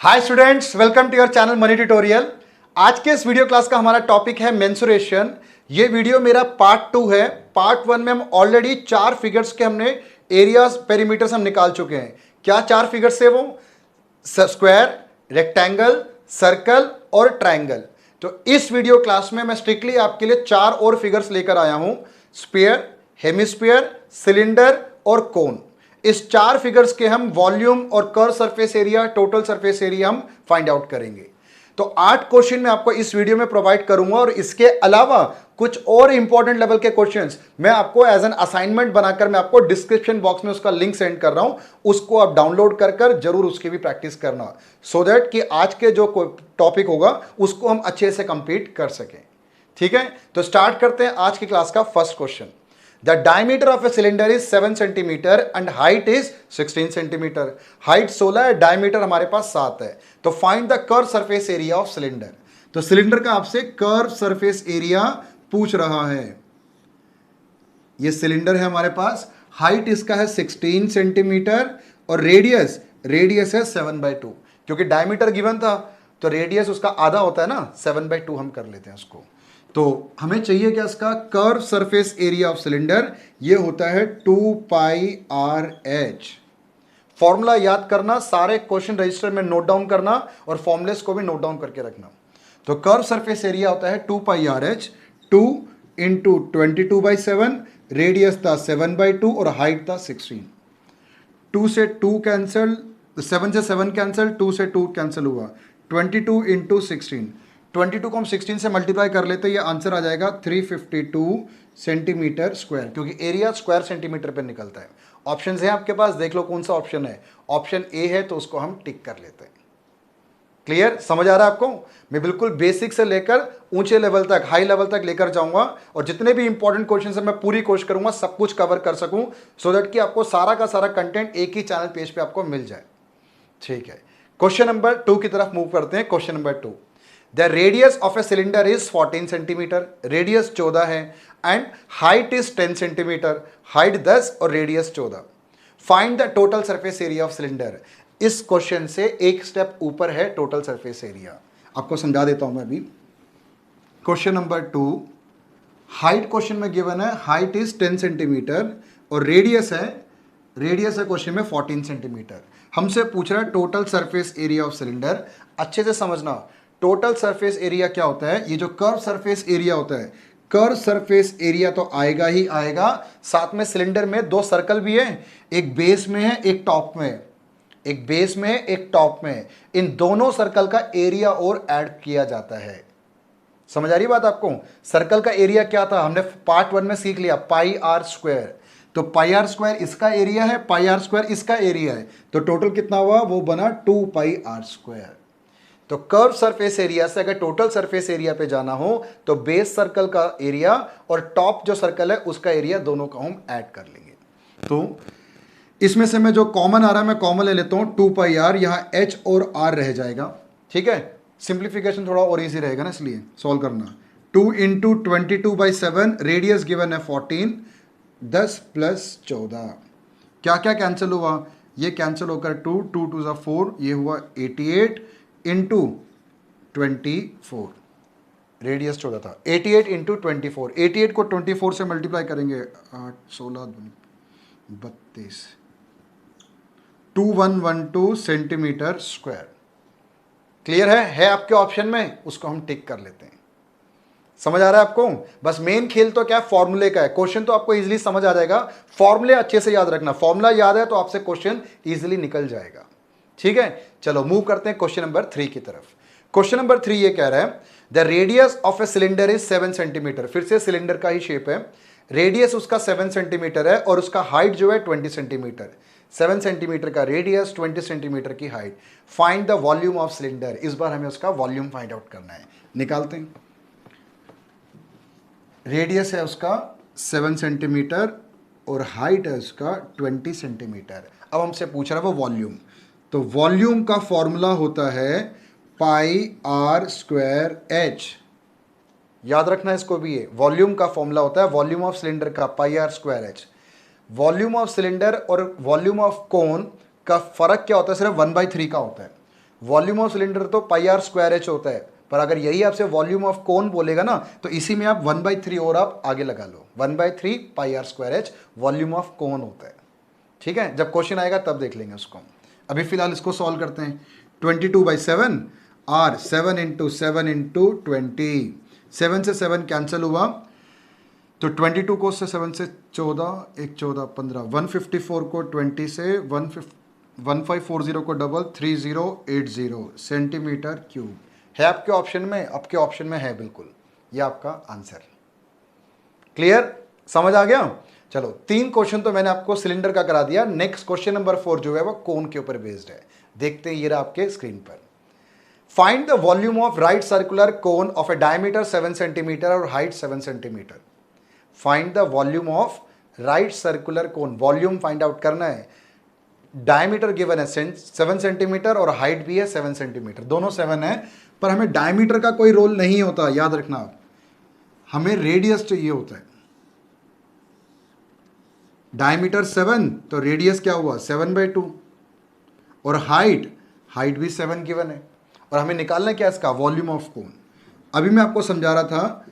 Hi students, welcome to your channel money tutorial. आज के इस वीडियो क्लास का हमारा टॉपिक है मेंसुरेशन। ये वीडियो मेरा पार्ट 2 है। पार्ट 1 में हम ऑलरेडी 4 फिगर्स के हमने एरियाज पेरीमीटर्स हम निकाल चुके हैं। क्या 4 फिगर्स है वो? स्क्वायर, रेक्टेंगल, सर्कल और ट्रायंगल। तो इस वीडियो क्लास में मैं स्ट्रिक्टली आपके लिए 4 और फिगर्स लेकर आया हूं, स्फीयर, हेमिस्फीयर, सिलेंडर और कोन। इस 4 फिगर्स के हम वॉल्यूम और curve surface area, total surface area हम फाइंड आउट करेंगे। तो 8 क्वेश्चन मैं आपको इस वीडियो में प्रोवाइड करूंगा और इसके अलावा कुछ और इंपॉर्टेंट लेवल के क्वेश्चंस मैं आपको एज एन असाइनमेंट बनाकर मैं आपको डिस्क्रिप्शन बॉक्स में उसका लिंक सेंड कर रहा हूं। उसको आप डाउनलोड कर जरूर उसकी भी प्रैक्टिस करना, सो दैट कि आज के जो टॉपिक होगा उसको हम अच्छे से कंप्लीट कर सकें। ठीक है, तो स्टार्ट करते हैं आज की क्लास का first question. The diameter of a cylinder is 7 centimeter and height is 16 centimeter. Height 16 है, diameter हमारे पास 7 है। तो find the curved surface area of cylinder। तो सिलेंडर का आपसे curved surface area पूछ रहा है। ये सिलेंडर है हमारे पास, हाइट इसका है 16 सेंटीमीटर और रेडियस है 7/2। क्योंकि डायमीटर गिवन था तो रेडियस उसका आधा होता है ना, 7/2 हम कर लेते हैं उसको। तो हमें चाहिए क्या इसका curve surface area of cylinder, ये होता है 2πRh। फॉर्मूला याद करना, सारे क्वेश्चन रजिस्टर में नोट डाउन करना और फॉर्मुलेस को भी नोट डाउन करके रखना। तो कर्व सरफेस एरिया होता है 2πRh। 2 इंटू 22/7, रेडियस था 7/2 और हाइट था 16। 2 से 2 कैंसिल, 7 से 7 कैंसिल, 2 से 2 कैंसिल हुआ, 22 इंटू 16। 22 को हम 16 से मल्टीप्लाई कर लेते हैं, ये आंसर आ जाएगा 352 सेंटीमीटर स्क्वायर, क्योंकि एरिया स्क्वायर सेंटीमीटर पे निकलता है। ऑप्शन है आपके पास, देख लो कौन सा ऑप्शन है। ऑप्शन ए है तो उसको हम टिक कर लेते हैं। क्लियर, समझ आ रहा है आपको? मैं बिल्कुल बेसिक से लेकर ऊंचे लेवल तक, हाई लेवल तक लेकर जाऊंगा और जितने भी इंपॉर्टेंट क्वेश्चन है मैं पूरी कोशिश करूंगा सब कुछ कवर कर सकूं, सो दैट कि आपको सारा का सारा कंटेंट एक ही चैनल पेज पे आपको मिल जाए। ठीक है, क्वेश्चन नंबर 2 की तरफ मूव करते हैं। Question number 2, the radius of a cylinder is 14 centimetre, radius 14 है and height is 10 centimetre, height 10 और radius 14। Find the total surface area of cylinder. इस क्वेश्चन से एक स्टेप ऊपर है टोटल सरफेस एरिया। आपको समझा देता हूं मैं अभी। क्वेश्चन नंबर 2, हाइट क्वेश्चन में गिवन है, हाइट इज 10 सेंटीमीटर और रेडियस है क्वेश्चन में 14 सेंटीमीटर। हमसे पूछ रहा है total surface area of cylinder. अच्छे से समझना, टोटल सरफेस एरिया क्या होता है? ये जो कर्व सरफेस एरिया होता है, कर्व सरफेस एरिया तो आएगा ही आएगा, साथ में सिलेंडर में 2 सर्कल भी है, एक बेस में है एक टॉप में है, एक बेस में है एक टॉप में है। इन दोनों सर्कल का एरिया और ऐड किया जाता है। समझ आ रही बात आपको? सर्कल का एरिया क्या था, हमने पार्ट 1 में सीख लिया, πr²। तो πr² इसका एरिया है, πr² इसका एरिया है, तो टोटल कितना हुआ? वो बना 2πr²। तो कर्व सरफेस एरिया से अगर टोटल सरफेस एरिया पे जाना हो तो बेस सर्कल का एरिया और टॉप जो सर्कल है उसका एरिया, दोनों का हम ऐड कर लेंगे। तो इसमें से मैं जो कॉमन आ रहा है मैं कॉमन ले लेता हूं, 2πr, यहां h और r रह जाएगा। ठीक है, सिंप्लीफिकेशन थोड़ा और इजी रहेगा ना, इसलिए सॉल्व करना। 2 इंटू 22/7, रेडियस गिवन है 14, 10 प्लस 14। क्या क्या कैंसिल हुआ? ये कैंसिल होकर 2 2 2 ज़ा 4, ये हुआ 88 इंटू 24, रेडियस 14 था। 88 इंटू 24, 88 को 24 से मल्टीप्लाई करेंगे, 8 16 32, 2112 सेंटीमीटर स्क्वायर। क्लियर है आपके ऑप्शन में? उसको हम टिक कर लेते हैं। समझ आ रहा है आपको? बस मेन खेल तो क्या है, फॉर्मूले का है। क्वेश्चन तो आपको इजीली समझ आ जाएगा, फॉर्मूले अच्छे से याद रखना। फॉर्मूला याद है तो आपसे क्वेश्चन इजीली निकल जाएगा। ठीक है, चलो मूव करते हैं क्वेश्चन नंबर 3 की तरफ। क्वेश्चन नंबर 3 ये कह रहा है, the radius of a cylinder is 7 centimetre. फिर से सिलेंडर का ही शेप है, रेडियस उसका 7 सेंटीमीटर है और उसका हाइट जो है 20 सेंटीमीटर। 7 सेंटीमीटर का रेडियस, 20 सेंटीमीटर की height. Find the volume of cylinder. इस बार हमें उसका वॉल्यूम फाइंड आउट करना है। निकालते हैं। रेडियस है उसका 7 सेंटीमीटर और हाइट है उसका 20 सेंटीमीटर। अब हमसे पूछ रहा है वो वॉल्यूम। तो वॉल्यूम का फॉर्मूला होता है πr²h। याद रखना इसको भी, ये वॉल्यूम का फॉर्मूला होता है वॉल्यूम ऑफ सिलेंडर का, πr²h। वॉल्यूम ऑफ सिलेंडर और वॉल्यूम ऑफ कोन का फर्क क्या होता है? सिर्फ 1/3 का होता है। वॉल्यूम ऑफ सिलेंडर तो पाई आर स्क्वायर एच होता है, पर अगर यही आपसे वॉल्यूम ऑफ कोन बोलेगा ना तो इसी में आप 1/3 और आप आगे लगा लो, 1/3 pi r square h volume of cone होता है। ठीक है, जब क्वेश्चन आएगा तब देख लेंगे उसको। अभी फिलहाल इसको सॉल्व करते हैं। 22/7 आर 7 इंटू 7 इंटू 20, 7 से 7 कैंसिल हुआ तो 22 को से 7 से 14, 1 14 15, 154 को 20 से 1540 को डबल 3080 सेंटीमीटर क्यूब है आपके ऑप्शन में, आपके ऑप्शन में है बिल्कुल, ये आपका आंसर। क्लियर, समझ आ गया। चलो 3 क्वेश्चन तो मैंने आपको सिलेंडर का करा दिया। नेक्स्ट क्वेश्चन नंबर 4 जो है वो कोन के ऊपर बेस्ड है। देखते हैं, ये रहा आपके स्क्रीन पर। Find the volume of right circular cone of a diameter 7 centimetre और height 7 centimetre. Find the volume of right circular cone, volume find out करना है। डायमीटर गिवन है 7 सेंटीमीटर और हाइट भी है 7 सेंटीमीटर, दोनों 7 है, पर हमें डायमीटर का कोई रोल नहीं होता, याद रखना आप, हमें रेडियस चाहिए होता है। डायमीटर 7 तो रेडियस क्या हुआ 7/2, और हाइट भी 7 गिवन है, और हमें निकालना क्या इसका वॉल्यूम ऑफ कोन। अभी मैं आपको समझा रहा था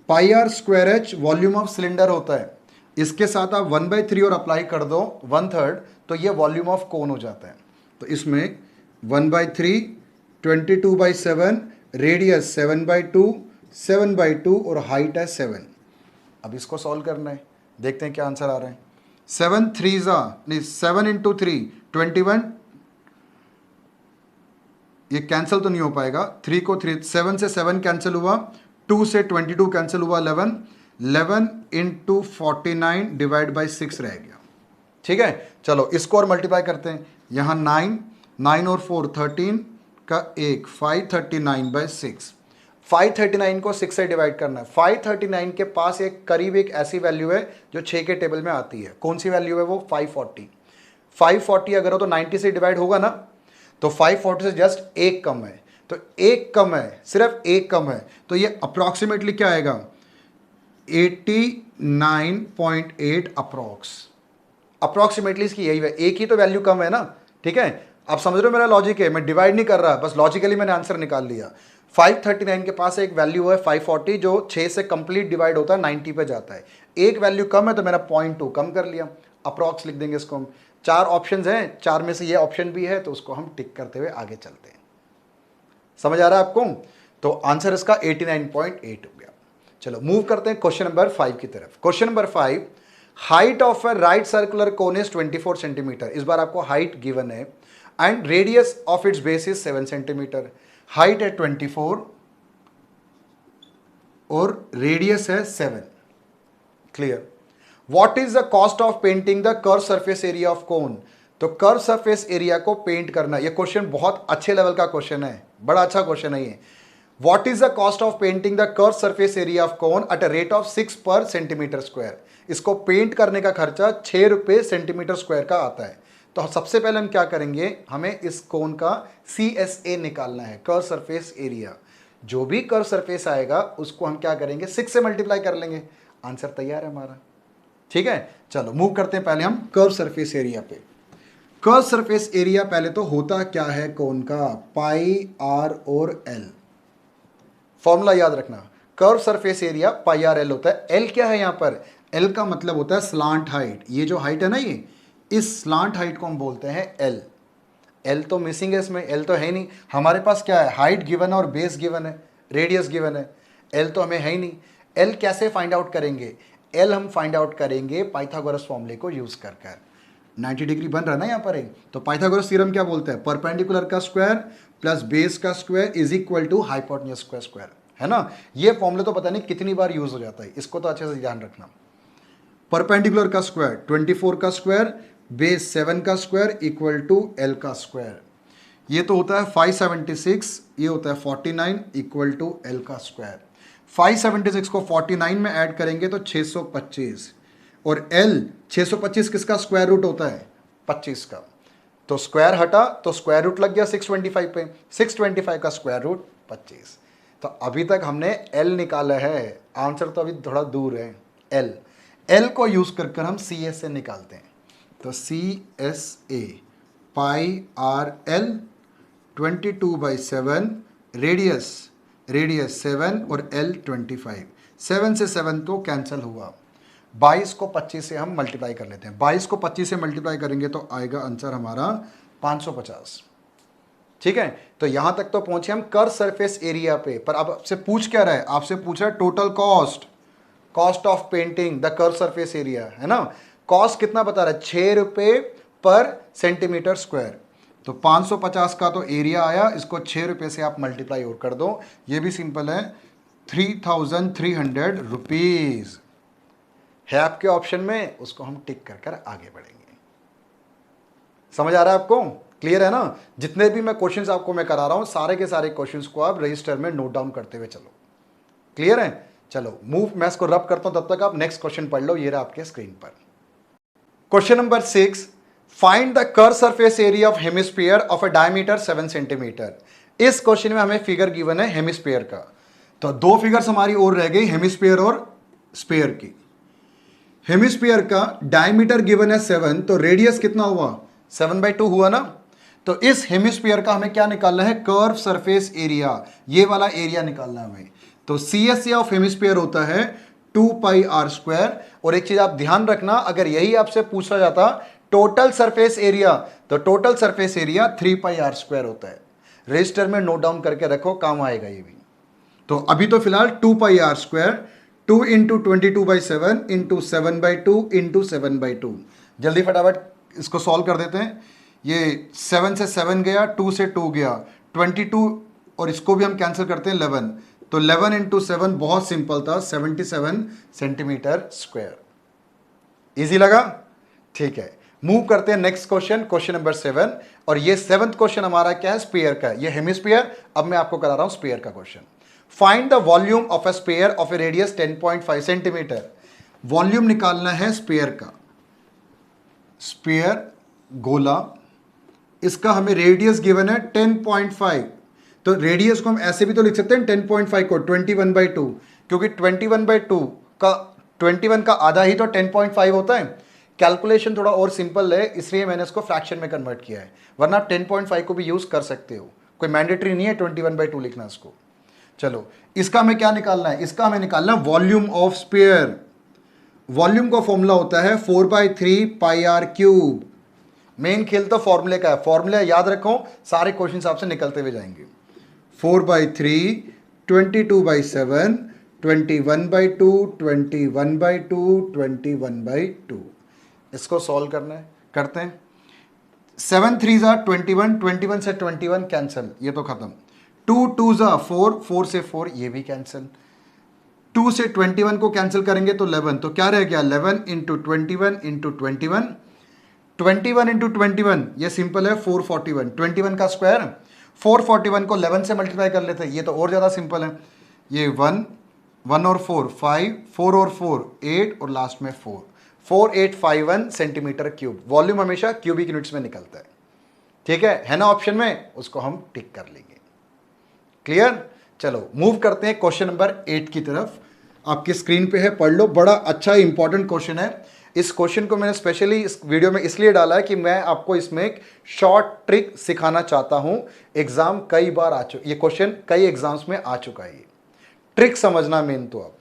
pi r square h volume of cylinder होता है, इसके साथ आप 1/3 और अप्लाई कर दो 1/3 तो ये वॉल्यूम ऑफ कोन हो जाता है। तो इसमें 1/3 22/7 रेडियस 7/2 7/2 और हाइट है 7। अब इसको सॉल्व करना है, देखते हैं क्या आंसर आ रहा है। 7 3 नहीं 7 इंटू 3 21, ये कैंसिल तो नहीं हो पाएगा, 3 को 3 7 से 7 कैंसिल हुआ, 2 से 22 कैंसिल हुआ 11, 11 इंटू 49 डिवाइड बाई 6 रह गया। ठीक है, चलो इसको और मल्टीप्लाई करते हैं। यहाँ 9 और 4 13 का 1 539/6, 539 को 6 से डिवाइड करना है। 539 के पास एक करीब एक ऐसी वैल्यू है जो 6 के टेबल में आती है, कौन सी वैल्यू है वो 540। 540 अगर हो तो 90 से डिवाइड होगा ना, तो 540 से जस्ट एक कम है, तो एक कम है, सिर्फ एक कम है, तो ये अप्रॉक्सीमेटली क्या आएगा 89.8 अप्रॉक्सीमेटली इसकी यही है, एक ही तो वैल्यू कम है ना। ठीक है, आप समझ रहे हो मेरा लॉजिक है, मैं डिवाइड नहीं कर रहा, बस लॉजिकली मैंने आंसर निकाल लिया। 539 के पास एक वैल्यू है 540 जो 6 से कंप्लीट डिवाइड होता है 90 पे जाता है, एक वैल्यू कम है तो मैंने 0.2 कम कर लिया, अप्रॉक्स लिख देंगे इसको हम। 4 ऑप्शंस हैं, 4 में से ये ऑप्शन भी है, तो उसको हम टिक करते हुए आगे चलते हैं। समझ आ रहा है आपको, तो आंसर इसका 89.8 हो गया। चलो मूव करते हैं क्वेश्चन नंबर 5 की तरफ। Question number 5, height of a right circular cone is 24 centimetre. इस बार आपको हाइट गिवन है and radius of its base is 7 centimetre. Height है 24 और रेडियस है 7। Clear. What is the cost of painting the curve surface area of cone. तो curve surface area को paint करना, ये क्वेश्चन बहुत अच्छे लेवल का क्वेश्चन है, बड़ा अच्छा क्वेश्चन है ये। What is the cost of painting the curve surface area of cone at a rate of 6 पर सेंटीमीटर स्क्वायर। इसको पेंट करने का खर्चा 6 रुपये सेंटीमीटर स्क्वायर का आता है। तो सबसे पहले हम क्या करेंगे, हमें इस कोन का CSA निकालना है, कर्व सरफेस एरिया। जो भी कर्व सरफेस आएगा उसको हम क्या करेंगे 6 से मल्टीप्लाई कर लेंगे, आंसर तैयार है हमारा। ठीक है, चलो मूव करते हैं पहले हम कर्व सरफेस एरिया पे। कर्व सरफेस एरिया पहले तो होता क्या है कोन का, पाई आर और एल। फॉर्मूला याद रखना, curve surface area pi R L होता है। एल क्या है यहाँ पर, एल का मतलब होता है स्लांट हाइट। ये जो हाइट है ना, ये इस स्लांट हाइट को हम बोलते हैं एल। एल तो मिसिंग है इसमें, एल तो है नहीं हमारे पास। क्या है, हाइट गिवन है और बेस गिवन है, रेडियस गिवन है, एल तो हमें है ही नहीं। एल कैसे फाइंड आउट करेंगे, एल हम फाइंड आउट करेंगे पाइथागोरस फॉर्मूले को यूज कर 90 डिग्री बन रहा है ना यहाँ पर एक, तो पाइथागोरस थ्योरम क्या बोलता है, परपेंडिकुलर का स्क्वायर प्लस बेस का square is equal to hypotenuse का स्क्वायर, है ना। ये फॉर्मूला तो पता नहीं कितनी बार यूज हो जाता है, इसको तो अच्छे से ध्यान रखना। परपेंडिकुलर का स्क्वायर 24 का स्क्वायर बेस 7 का स्क्वायर इक्वल टू एल का स्क्वायर। ये तो होता है 576, ये होता है 49 इक्वल टू एल का स्क्वायर। 576 को 49 में ऐड करेंगे तो 625, और L 625 किसका स्क्वायर रूट होता है 25 का, तो स्क्वायर हटा तो स्क्वायर रूट लग गया 625 पे, 625 का स्क्वायर रूट 25। तो अभी तक हमने L निकाला है, आंसर तो अभी थोड़ा दूर है। L को यूज कर हम CSA निकालते हैं। तो CSA पाई आर एल 22/7, रेडियस 7 और L 25। 7 से 7 तो कैंसिल हुआ। 22 को 25 से हम मल्टीप्लाई कर लेते हैं। 22 को 25 से मल्टीप्लाई करेंगे तो आएगा आंसर हमारा 550। ठीक है, तो यहां तक तो पहुंचे हम कर्व सरफेस एरिया पे। पर अब आपसे पूछ क्या रहा है, आपसे पूछ रहा है total cost of painting the curve surface area, है ना। कॉस्ट कितना बता रहा है, 6 रुपए पर सेंटीमीटर स्क्वायर। तो 550 का तो एरिया आया, इसको 6 रुपए से आप मल्टीप्लाई और कर दो, ये भी सिंपल है, 3300 रुपीज है आपके ऑप्शन में, उसको हम टिक कर कर आगे बढ़ेंगे। समझ आ रहा है आपको, क्लियर है ना। जितने भी मैं क्वेश्चंस आपको मैं करा रहा हूं, सारे के सारे क्वेश्चंस को आप रजिस्टर में नोट डाउन करते हुए चलो। क्लियर है, चलो मूव, मैं इसको रब करता हूं, तब तक आप नेक्स्ट क्वेश्चन पढ़ लो, ये रहा आपके स्क्रीन पर। Question number 6, find the curve surface area of hemisphere of a diameter 7 centimetre. इस क्वेश्चन में हमें फिगर गिवन है हेमिस्फीयर का, तो दो फिगर्स हमारी और रह गई, हेमिस्फीयर और स्फीयर की। हेमिस्फीयर का डायमीटर गिवन है 7, तो रेडियस कितना हुआ, 7/2 हुआ ना। तो इस हेमिस्फीयर का हमें क्या निकालना है, कर्व सरफेस एरिया, ये वाला एरिया निकालना है हमें। तो CSA ऑफ हेमिस्फीयर होता है 2πr²। और एक चीज आप ध्यान रखना, अगर यही आपसे पूछा जाता टोटल सरफेस एरिया, तो टोटल सरफेस एरिया 3πr² होता है। रजिस्टर में नोट डाउन करके रखो, काम आएगा ये भी। तो अभी तो फिलहाल 2πr², 2 इंटू 22/7 इंटू 7/2 इंटू 7/2। जल्दी फटाफट इसको सॉल्व कर देते हैं। ये 7 से 7 गया, 2 से 2 गया, 22, और इसको भी हम कैंसिल करते हैं 11। तो 11 इंटू 7 बहुत सिंपल था, 77 सेंटीमीटर स्क्वायर। इजी लगा, ठीक है। मूव करते हैं नेक्स्ट क्वेश्चन, क्वेश्चन नंबर 7। और ये 7th क्वेश्चन हमारा क्या है, स्फीयर का। ये हेमिस्फीयर, अब मैं आपको करा रहा हूं स्फीयर का question. Find the volume of a sphere of A radius 10.5 centimetre. Volume निकालना है स्फीयर का, स्फीयर गोला, इसका हमें रेडियस गिवन है 10.5। तो रेडियस को हम ऐसे भी तो लिख सकते हैं 10.5 को 21/2, क्योंकि 21/2 का 21 का आधा ही तो 10.5 होता है। कैलकुलेशन थोड़ा और सिंपल है, इसलिए मैंने इसको फ्रैक्शन में कन्वर्ट किया है, वरना आप 10.5 को भी यूज कर सकते हो, कोई मैंडेटरी नहीं है 21/2 लिखना इसको। चलो, इसका हमें क्या निकालना है, इसका हमें निकालना है वॉल्यूम ऑफ स्फीयर। वॉल्यूम का फॉर्मूला होता है 4/3πr³। मेन खेल तो फॉर्मूले का है, फॉर्मूला याद रखो, सारे क्वेश्चंस आपसे निकलते हुए जाएंगे। 4/3, 22/7, 21/2, 21/2, 21/2। इसको सॉल्व करना है, करते हैं। 7 3 21, 21 से 21 कैंसिल, ये तो खत्म। 2 2 4, 4 से 4 ये भी कैंसिल। 2 से 21 को कैंसिल करेंगे तो 11, तो क्या रह गया, 11 इंटू 21 इंटू 21, 21 इंटू 21, ये सिंपल है 441, 21 का स्क्वायर। 441 को 11 से मल्टीप्लाई कर लेते हैं, ये तो और ज़्यादा सिंपल है। ये 1 1 और 4 5, 4 और 4 8, और लास्ट में 4, 4851 सेंटीमीटर क्यूब। वॉल्यूम हमेशा क्यूबिक यूनिट्स में निकलता है, ठीक है ना ऑप्शन में, उसको हम टिक कर लेंगे। क्लियर, चलो मूव करते हैं क्वेश्चन नंबर 8 की तरफ। आपकी स्क्रीन पे है, पढ़ लो, बड़ा अच्छा इंपॉर्टेंट क्वेश्चन है। इस क्वेश्चन को मैंने स्पेशली इस वीडियो में इसलिए डाला है कि मैं आपको इसमें एक शॉर्ट ट्रिक सिखाना चाहता हूं। एग्जाम कई बार आ चुका, ये क्वेश्चन कई एग्जाम्स में आ चुका है। ट्रिक समझना मेन तो अब,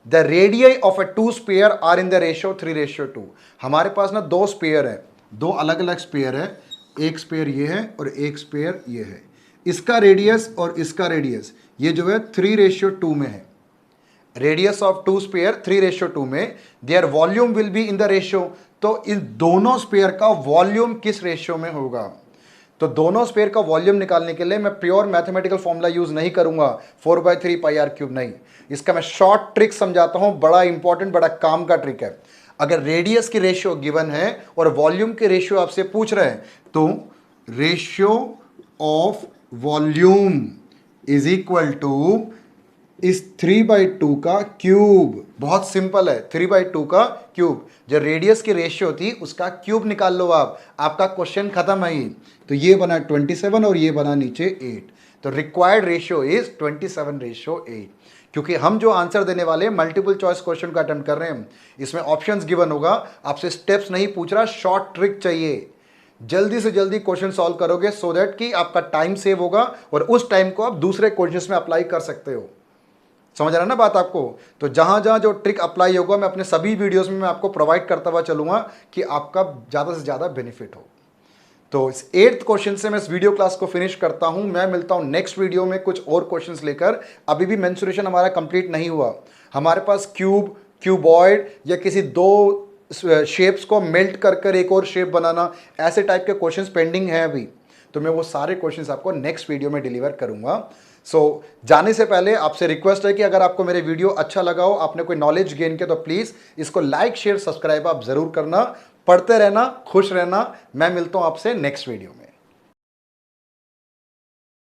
the radii of a 2 sphere are in the ratio 3:2। हमारे पास ना 2 स्फीयर है, 2 अलग अलग स्फीयर है, एक स्फीयर ये है और एक स्फीयर ये है। इसका रेडियस और इसका रेडियस ये जो है 3:2 में है। रेडियस ऑफ 2 स्फीयर 3:2 में, there volume will be in the ratio. तो इन दोनों स्फीयर का वॉल्यूम किस रेशियो में होगा। तो दोनों स्फीयर का वॉल्यूम निकालने के लिए मैं प्योर मैथमेटिकल फॉर्मूला यूज नहीं करूंगा, 4/3πr³ नहीं। इसका मैं शॉर्ट ट्रिक समझाता हूं, बड़ा इंपॉर्टेंट, बड़ा काम का ट्रिक है। अगर रेडियस की रेशियो गिवन है और वॉल्यूम के रेशियो आपसे पूछ रहे हैं, तो ratio of volume is equal to इस 3/2 का क्यूब। बहुत सिंपल है, 3/2 का क्यूब। जो रेडियस की रेशियो थी उसका क्यूब निकाल लो आप, आपका क्वेश्चन खत्म है। तो ये बना 27 और ये बना नीचे 8। तो रिक्वायर्ड रेशियो इज 27:8। क्योंकि हम जो आंसर देने वाले मल्टीपल चॉइस क्वेश्चन का अटेम्प्ट कर रहे हैं, इसमें ऑप्शंस गिवन होगा, आपसे स्टेप्स नहीं पूछ रहा, शॉर्ट ट्रिक चाहिए। जल्दी से जल्दी क्वेश्चन सॉल्व करोगे सो दैट कि आपका टाइम सेव होगा और उस टाइम को आप दूसरे क्वेश्चंस में अप्लाई कर सकते हो। समझ रहा है ना बात आपको? तो जहां जहां जो ट्रिक अप्लाई होगा मैं अपने सभी वीडियोस में मैं आपको प्रोवाइड करता हुआ चलूंगा कि आपका ज़्यादा से ज़्यादा बेनिफिट हो। तो इस 8th क्वेश्चन से मैं इस वीडियो क्लास को फिनिश करता हूं। मैं मिलता हूं नेक्स्ट वीडियो में कुछ और क्वेश्चंस लेकर। अभी भी मेंसुरेशन हमारा कंप्लीट नहीं हुआ। हमारे पास क्यूब, क्यूबॉइड या किसी दो शेप्स को मेल्ट कर कर एक और शेप बनाना, ऐसे टाइप के क्वेश्चंस पेंडिंग हैं अभी। तो मैं वो सारे क्वेश्चंस आपको नेक्स्ट वीडियो में डिलीवर करूंगा। सो जाने से पहले आपसे रिक्वेस्ट है कि अगर आपको मेरे वीडियो अच्छा लगा हो, आपने कोई नॉलेज गेन किया, तो प्लीज़ इसको लाइक शेयर सब्सक्राइब आप ज़रूर करना। पढ़ते रहना, खुश रहना। मैं मिलता हूं आपसे नेक्स्ट वीडियो में।